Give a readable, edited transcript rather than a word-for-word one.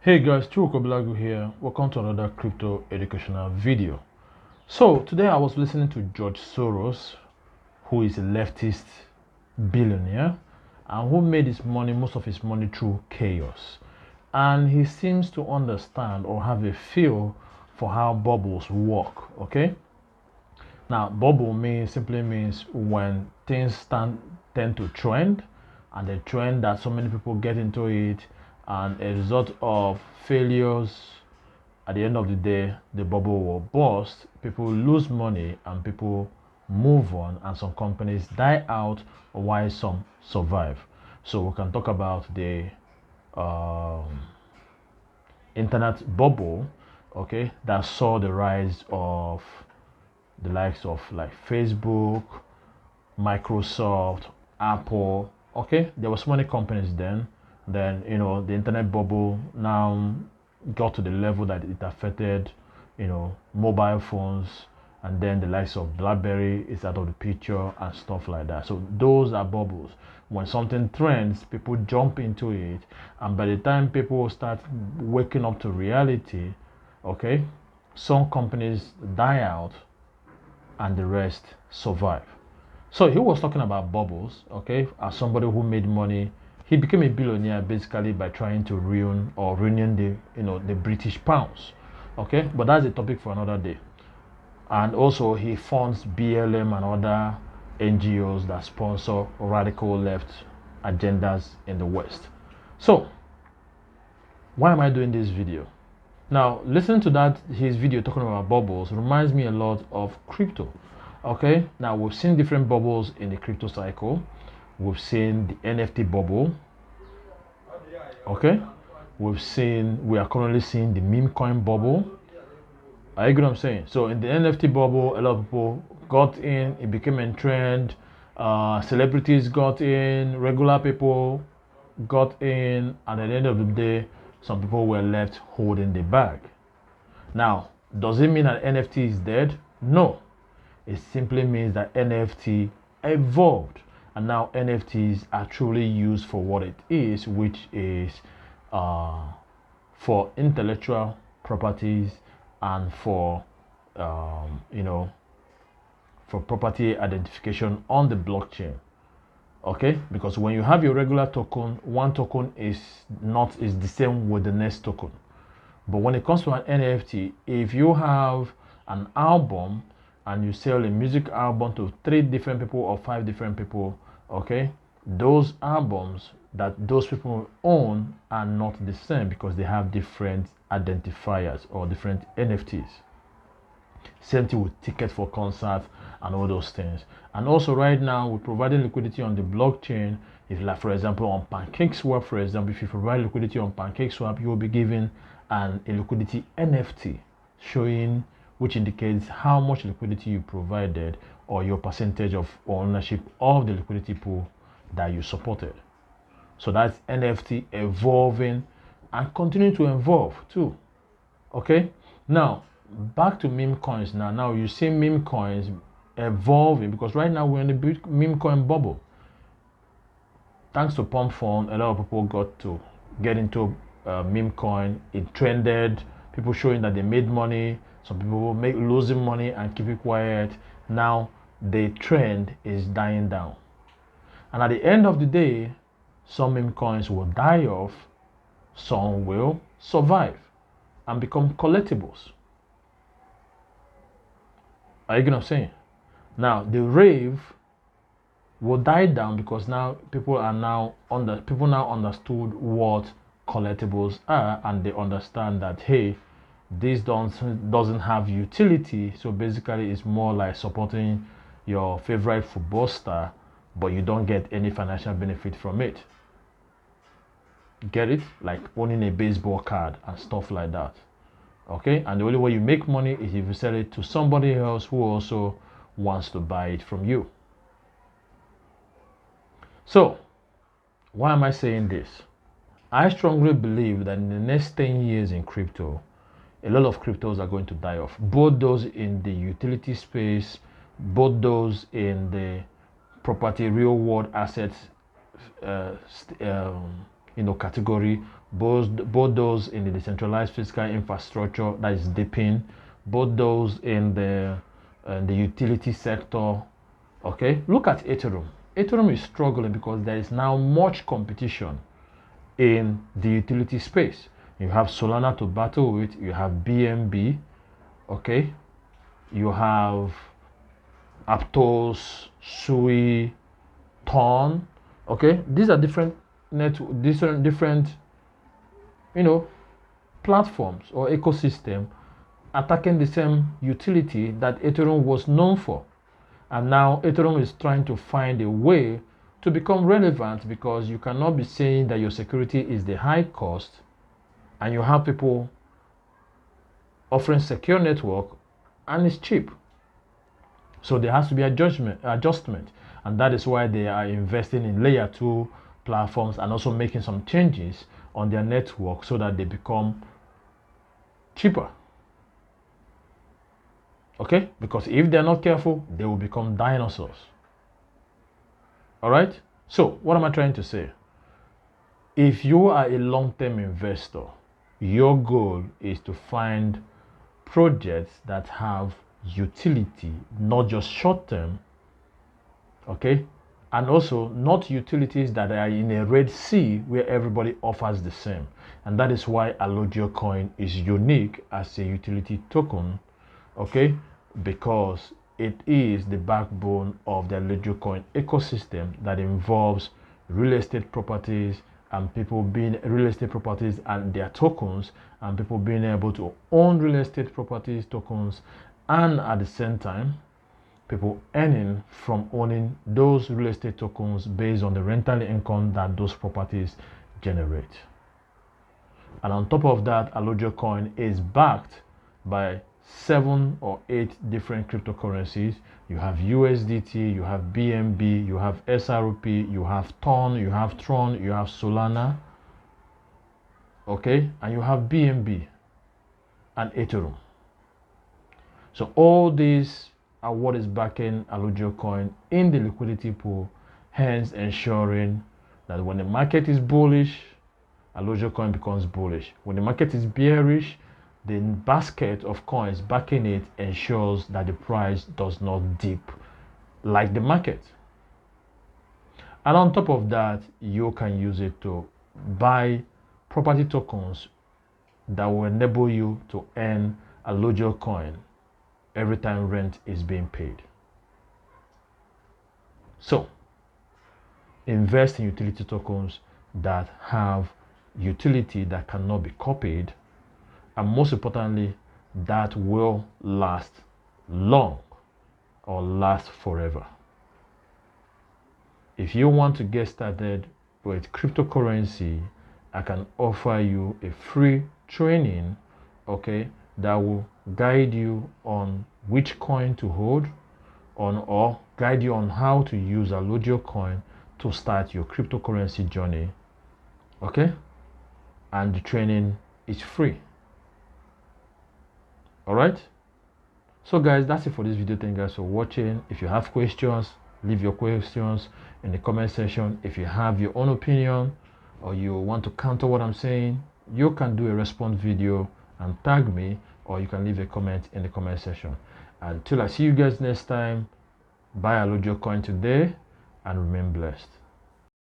Hey guys, Chukwukabilagu here. Welcome to another crypto educational video. So today I was listening to George Soros, who is a leftist billionaire and who made most of his money through chaos. And he seems to understand or have a feel for how bubbles work. Okay. Now bubble simply means when things tend to trend, and the trend that so many people get into it, and a result of failures, at the end of the day the bubble will burst, people lose money and people move on, and some companies die out while some survive. So we can talk about the internet bubble, okay, that saw the rise of the likes of like Facebook, Microsoft, Apple. Okay, there were so many companies then. Then the internet bubble now got to the level that it affected mobile phones, and then the likes of BlackBerry is out of the picture and stuff like that. So those are bubbles. When something trends, people jump into it, and by the time people start waking up to reality, okay, some companies die out and the rest survive. So he was talking about bubbles, okay, as somebody who made money. He became a billionaire basically by trying to ruining the British pounds, okay. But that's a topic for another day. And also he funds BLM and other NGOs that sponsor radical left agendas in the West. So why am I doing this video? Now, listening to his video talking about bubbles reminds me a lot of crypto. Okay, now we've seen different bubbles in the crypto cycle. We've seen the NFT bubble. Okay, we are currently seeing the meme coin bubble. Are you get what I'm saying? So in the NFT bubble, a lot of people got in, it became a trend. Celebrities got in, regular people got in, and at the end of the day, some people were left holding the bag. Now, does it mean that NFT is dead? No. It simply means that NFT evolved, and now NFTs are truly used for what it is, which is for intellectual properties and for for property identification on the blockchain. Okay, because when you have your regular token, one token is the same with the next token. But when it comes to an NFT, if you have an album and you sell a music album to 3 different people or 5 different people, okay, those albums that those people own are not the same because they have different identifiers or different NFTs. Same thing with tickets for concerts and all those things. And also right now we're providing liquidity on the blockchain. If, like for example, on PancakeSwap, for example, if you provide liquidity on PancakeSwap, you will be given a liquidity NFT showing, which indicates how much liquidity you provided or your percentage of ownership of the liquidity pool that you supported. So that's NFT evolving and continuing to evolve too. Okay, now back to meme coins. Now you see meme coins evolving because right now we're in the big meme coin bubble. Thanks to Pump Fund, a lot of people got to get into meme coin. It trended, people showing that they made money. Some people losing money and keep it quiet. Now the trend is dying down, and at the end of the day, some meme coins will die off, some will survive and become collectibles. Are you getting what I'm saying? Now the rave will die down because now people now understood what collectibles are, and they understand that hey, this doesn't have utility. So basically it's more like supporting your favorite football star, but you don't get any financial benefit from it. Get it? Like owning a baseball card and stuff like that. Okay, and the only way you make money is if you sell it to somebody else who also wants to buy it from you. So why am I saying this? I strongly believe that in the next 10 years in crypto, a lot of cryptos are going to die off, both those in the utility space, both those in the property real world assets category, both those in the decentralized fiscal infrastructure that is dipping, both those in the utility sector. Okay, look at Ethereum. Ethereum is struggling because there is now much competition in the utility space. You have Solana to battle with, you have BNB, okay, you have Aptos, Sui, Ton, okay. These are different different platforms or ecosystem attacking the same utility that Ethereum was known for. And now Ethereum is trying to find a way to become relevant, because you cannot be saying that your security is the high cost and you have people offering secure network and it's cheap. So there has to be adjustment, and that is why they are investing in layer 2 platforms and also making some changes on their network so that they become cheaper. Okay, because if they're not careful, they will become dinosaurs. All right, so what am I trying to say? If you are a long-term investor, your goal is to find projects that have utility, not just short-term, okay, and also not utilities that are in a Red Sea where everybody offers the same. And that is why Alloggio Coin is unique as a utility token, okay, because it is the backbone of the Alloggio Coin ecosystem that involves real estate properties and people being real estate properties and their tokens, and people being able to own real estate properties tokens, and at the same time people earning from owning those real estate tokens based on the rental income that those properties generate. And on top of that, Alloggio Coin is backed by 7 or 8 different cryptocurrencies. You have USDT, you have BNB, you have SRP, you have Ton, you have Tron, you have Solana, okay, and you have BNB and Ethereum. So all these are what is backing Alloggio Coin in the liquidity pool, hence ensuring that when the market is bullish, Alloggio Coin becomes bullish. When the market is bearish, the basket of coins backing it ensures that the price does not dip like the market. And on top of that, you can use it to buy property tokens that will enable you to earn Alloggio Coin every time rent is being paid. So invest in utility tokens that have utility that cannot be copied, and most importantly, that will last long or last forever. If you want to get started with cryptocurrency, I can offer you a free training, okay, that will guide you on which coin to hold on, or guide you on how to use Alloggio Coin to start your cryptocurrency journey, okay, and the training is free. All right, so guys, that's it for this video. Thank you guys for watching. If you have questions, leave your questions in the comment section. If you have your own opinion or you want to counter what I'm saying, you can do a response video and tag me, or you can leave a comment in the comment section. Until I see you guys next time, buy Alloggio Coin today and remain blessed.